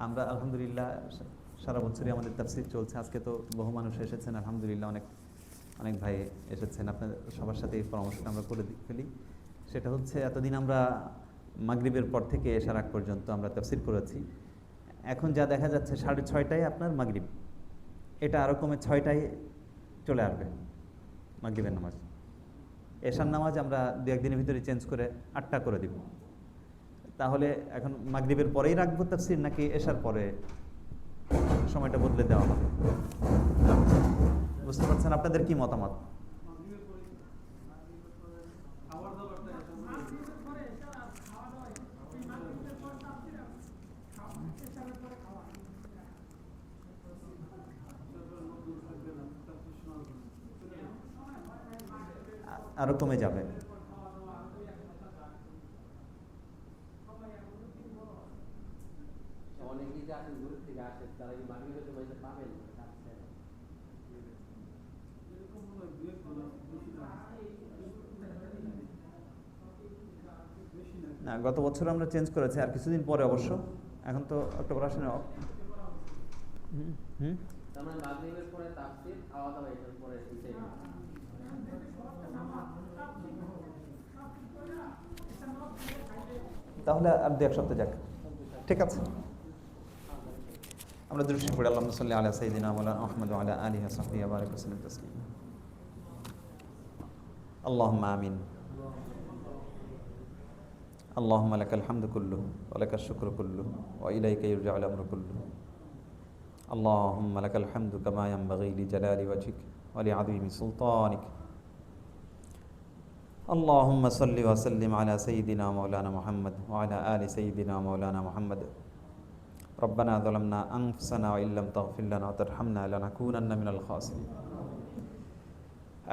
আমরা আলহামদুলিল্লাহ সারা বছরই আমাদের তাফসীর চলছে। আজকে তো বহু মানুষ এসেছেন, আলহামদুলিল্লাহ অনেক অনেক ভাই এসেছেন। আপনাদের সবার সাথে এই পরামর্শটা আমরা করে ফেলি। সেটা হচ্ছে, এতদিন আমরা মাগরিবের পর থেকে এশার আগ পর্যন্ত আমরা তাফসীর করেছি। এখন যা দেখা যাচ্ছে 6:30টায় আপনার মাগরিব, এটা আরও কমে 6টায় চলে আসবে মাগরিবের নামাজ। এশার নামাজ আমরা দু একদিনের ভিতরে চেঞ্জ করে 8টা করে দিব। তাহলে এখন মাগরিবের পরেই রাখবো তাফসীর, নাকি এশার পরে সময়টা বদলে দেওয়া হবে? বুঝতে পারছেন? আপনাদের কি মতামত? আরো কমে যাবে। না, গত বছর আমরা চেঞ্জ করেছি, আর কিছুদিন পরে অবশ্য। এখন তো অক্টোবর আসে না। তাহলে আর 2-1 সপ্তাহ যাক, ঠিক আছে। আমরা দরুদ শরীফ পড়ি। আল্লাহুম্মা সাল্লি আলা সাইয়্যিদিনা মাওলানা আহমদ ওয়া আলা আলিহি ওয়া সাহবিহি ওয়া বারিক ওয়া সাল্লিম তাসলিমা। আল্লাহুম্মা আমিন। আল্লাহুম্মা লাকাল হামদু কুল্লুহু ওয়া লাকাশ শুকরু কুল্লুহু ওয়া ইলাইকা ইরজাউল আমরু কুল্লুহু। আল্লাহুম্মা লাকাল হামদু কামা ইয়ানবাগি লিজালালি ওয়াজহিক ওয়া লিআযীমি সুলতানিক। আল্লাহুম্মা সাল্লি ওয়া সাল্লিম আলা সাইয়্যিদিনা মাওলানা মুহাম্মদ ওয়া আলা আলি সাইয়্যিদিনা মাওলানা মুহাম্মদ। রব্বানা যালামনা আনফুসানা ওয়া ইল্লাম তাগফির লানা ওয়া তারহামনা লানাকুনান্না মিনাল খাসিরিন।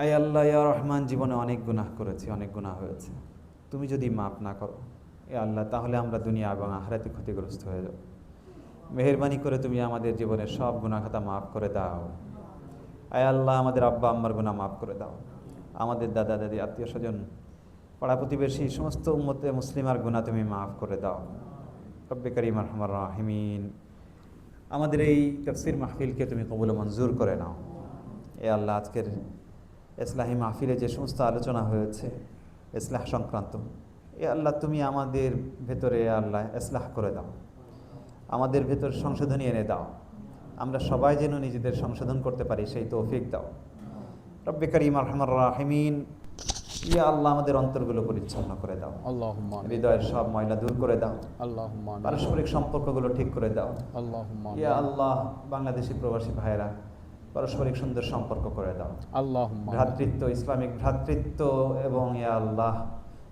আয় আল্লাহ, ইয়া রহমান, জীবনে অনেক গুনাহ করেছি, অনেক গুনাহ হয়েছে। তুমি যদি মাফ না করো এ আল্লাহ, তাহলে আমরা দুনিয়া এবং আখিরাতে ক্ষতিগ্রস্ত হয়ে যাব। মেহেরবানি করে তুমি আমাদের জীবনের সব গুনাহ খাতা মাফ করে দাও। আয় আল্লাহ, আমাদের আব্বা আম্মার গুনাহ মাফ করে দাও। আমাদের দাদা দাদি, আত্মীয় স্বজন, পাড়া প্রতিবেশী, সমস্ত উম্মতে মুসলিমার গুনাহ তুমি মাফ করে দাও। রব্বে কারীম আরহামার রাহিমিন, আমাদের এই তাফসীর মাহফিলকে তুমি কবুল মঞ্জুর করে নাও। এ আল্লাহ, আজকের ইসলাহি মাহফিলে যে সমস্ত আলোচনা হয়েছে ইসলাহ সংক্রান্ত, এ আল্লাহ তুমি আমাদের ভেতরে আল্লাহ ইসলাহ করে দাও, আমাদের ভেতর সংশোধনী এনে দাও। আমরা সবাই যেন নিজেদের সংশোধন করতে পারি সেই তৌফিক দাও। রব্বে কারীম আরহামার রাহিমিন, ইয়া আল্লাহ, আমাদের অন্তরগুলো পরিচ্ছন্ন করে দাও। আল্লাহুম্মা আমিন। হৃদয়ের সব ময়লা দূর করে দাও। আল্লাহুম্মা আমিন। পারস্পরিক সম্পর্কগুলো ঠিক করে দাও। আল্লাহুম্মা আমিন। ইয়া আল্লাহ, বাংলাদেশি প্রবাসী ভাইয়েরা পারস্পরিক সুন্দর সম্পর্ক করে দাও। আল্লাহুম্মা। ভ্রাতৃত্ব, ইসলামিক ভ্রাতৃত্ব এবং ইয়া আল্লাহ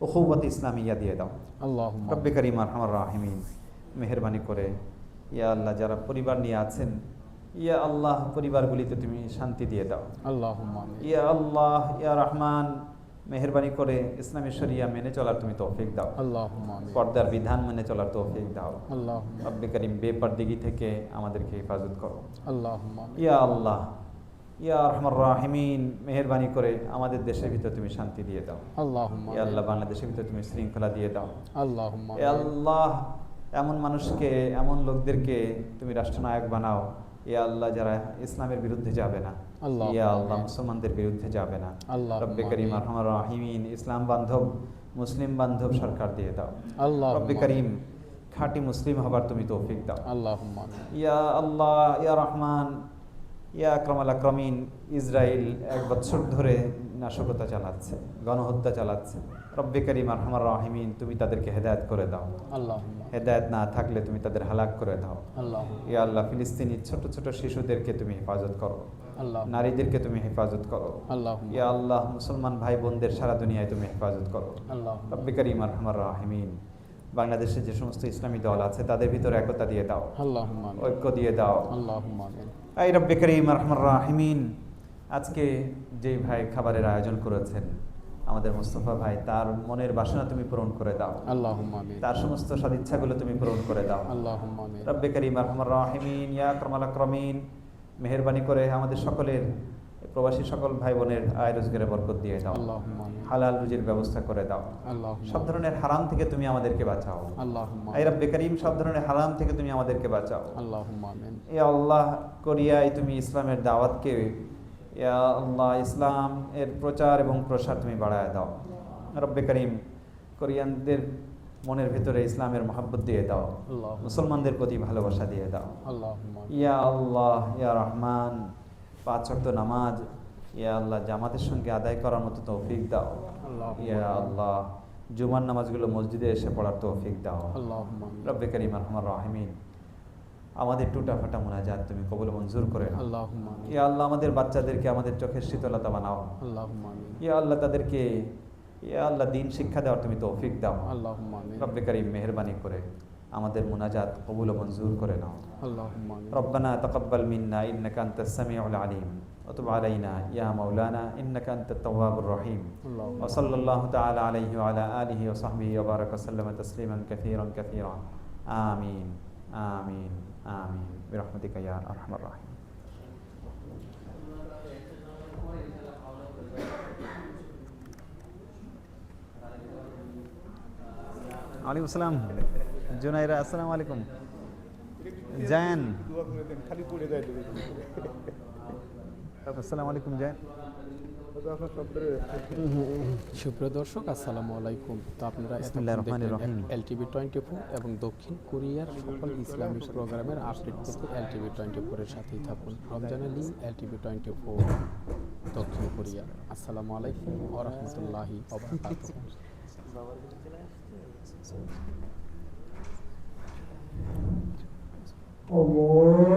উখুওয়াত ইসলামিয়া দিয়ে দাও। আল্লাহুম্মা। রব্বে কারীম আরহামার রাহিমিন, মেহেরবানি করে ইয়া আল্লাহ, যারা পরিবার নিয়ে আছেন, ইয়া আল্লাহ, পরিবারগুলিতে তুমি শান্তি দিয়ে দাও। আল্লাহুম্মা আমিন। ইয়া আল্লাহ, ইয়া রহমান, মেহেরবানি করে ইসলামী শরিয়া মেনে চলার তুমি তৌফিক দাও। আল্লাহুম্মা আমিন। পর্দার বিধান মেনে চলার তৌফিক দাও। আল্লাহুম্মা। রব্বে কারীম, বেপরদিগি থেকে আমাদেরকে হেফাজত করো। আল্লাহুম্মা। ইয়া আল্লাহ, ইয়া আরহামার রাহিমিন, মেহেরবানি করে আমাদের দেশের ভিতর তুমি শান্তি দিয়ে দাও। আল্লাহুম্মা। ইয়া আল্লাহ, বাংলাদেশের ভিতর তুমি শৃঙ্খলা দিয়ে দাও। আল্লাহুম্মা। ইয়া আল্লাহ, এমন মানুষকে, এমন লোকদেরকে তুমি রাষ্ট্রনায়ক বানাও, ইয়া আল্লাহ, যারা ইসলামের বিরুদ্ধে যাবে না। ইয়া আল্লাহ, মুসলমানদের বিরুদ্ধে যাবে না। রব্বে কারীম আরহামার রাহিমিন, ইসলাম বান্ধব, মুসলিম বান্ধব সরকার দিয়ে দাও। রব্বে কারীম, খাঁটি মুসলিম হবার তুমি তৌফিক দাও। আল্লাহুম্মা। ইয়া আল্লাহ, ইয়া রহমান, ইয়া আকরামাল আকরামিন, ইসরায়েল 1 বছর ধরে নাশকতা চালাচ্ছে, গণহত্যা চালাচ্ছে। রব্বে কারীম আরহামার রাহিমিন, তুমি তাদেরকে হেদায়েত করে দাও। আল্লাহুম্মা। হেদায়েত না থাকলে তুমি তাদের হালাক করে দাও। আল্লাহুম্মা। ইয়া আল্লাহ, ফিলিস্তিনি ছোট ছোট শিশুদেরকে তুমি হেফাজত করো। আল্লাহুম্মা। নারীদেরকে তুমি হেফাজত করো। আল্লাহুম্মা। ইয়া আল্লাহ, মুসলমান ভাই বোনদের সারা দুনিয়ায় তুমি হেফাজত করো। আল্লাহুম্মা। রব্বে কারীম আরহামার রাহিমিন, বাংলাদেশে যে সমস্ত ইসলামী দল আছে তাদের ভিতরে একতা দিয়ে দাও। আল্লাহুম্মা। ঐক্য দিয়ে দাও। আল্লাহুম্মা আমিন। আই রব্বে কারীম আরহামার রাহিমিন, আজকে যেই ভাই খাবারের আয়োজন করেছেন, আমাদের মোস্তফা ভাই, তার মনের বাসনা তুমি পূরণ করে দাও। আল্লাহুম্মা আমিন। তার সমস্ত সদিচ্ছাগুলো তুমি পূরণ করে দাও। আল্লাহুম্মা আমিন। রব্বে কারীম আরহামার রাহিমিন, ইয়া আকরামাল আকরামিন, মেহেরবানি করে আমাদের সকলের প্রবাসী সকল ভাই বোনের আয় রোজগারে বরকত দিয়ে দাও, আল্লাহুম্মা আমিন। হালাল রুজির ব্যবস্থা করে দাও, আল্লাহুম্মা সব ধরনের হারাম থেকে তুমি আমাদেরকে বাঁচাও। আল্লাহুম্মা আই রব্বে করিম, সব ধরনের হারাম থেকে তুমি আমাদেরকে বাঁচাও। আল্লাহুম্মা আমিন। এ আল্লাহ, কোরিয়ায় তুমি ইসলামের দাওয়াতকে, ইয়া আল্লাহ, ইসলাম এর প্রচার এবং প্রসার তুমি বাড়ায় দাও। রব্বে করিম, কোরিয়ানদের মনের ভিতরে ইসলামের মহব্বত দিয়ে দাও, আল্লাহুম্মা মুসলমানদের প্রতি ভালোবাসা দিয়ে দাও। আল্লাহুম্মা ইয়া আল্লাহ, ইয়া রহমান, 5 ওয়াক্ত নামাজ ইয়া আল্লাহ জামাতের সঙ্গে আদায় করার মতো তৌফিক দাও। ইয়া আল্লাহ, জুমার নামাজগুলো মসজিদে এসে পড়ার তৌফিক দাও। আল্লাহুম্মা আমিন। রব্বে করিম আরহামার রাহিমিন, আমাদের টুটা ফাটা মুনাজাত তুমি কবুল মঞ্জুর করে নাও। আল্লাহুম্মা আমিন। ইয়া আল্লাহ, আমাদের বাচ্চাদেরকে আমাদের চোখের শীতলতা বানাও। আল্লাহুম্মা আমিন। ইয়া আল্লাহ, তাদেরকে ইয়া আল্লাহ দিন শিক্ষা দেওয়ার তুমি তৌফিক দাও। আল্লাহুম্মা আমিন। রব্বে করিম, মেহেরবানি করে আমাদের মুনাজাত কবুল মঞ্জুর করে নাও। আল্লাহুম্মা আমিন। ربنا تقبل منا إنك أنت السميع العليم وتب علينا يا مولانا إنك أنت التواب الرحيم اللهم وصلى الله تعالى عليه وعلى آله وصحبه وبارك وسلم تسليما كثيرا كثيرا آمين آمين آمين برحمتك يا أرحم الراحمين. عليكم السلام جنيرة, السلام عليكم জান, আসসালামু আলাইকুম জান। সুপ্রিয় দর্শক, আসসালামু আলাইকুম। তো আপনারা বিসমিল্লাহির রহমানির রহিম। LTV 24 এবং দক্ষিণ কোরিয়ার সকল ইসলামিক প্রোগ্রামের আপডেট পেতে LTV 24 এর সাথেই থাকুন। রমজানের লিঙ্ক LTV 24 দক্ষিণ কোরিয়া। আসসালামু আলাইকুম ওয়া রাহমাতুল্লাহি ওয়া বারাকাতুহু। Allah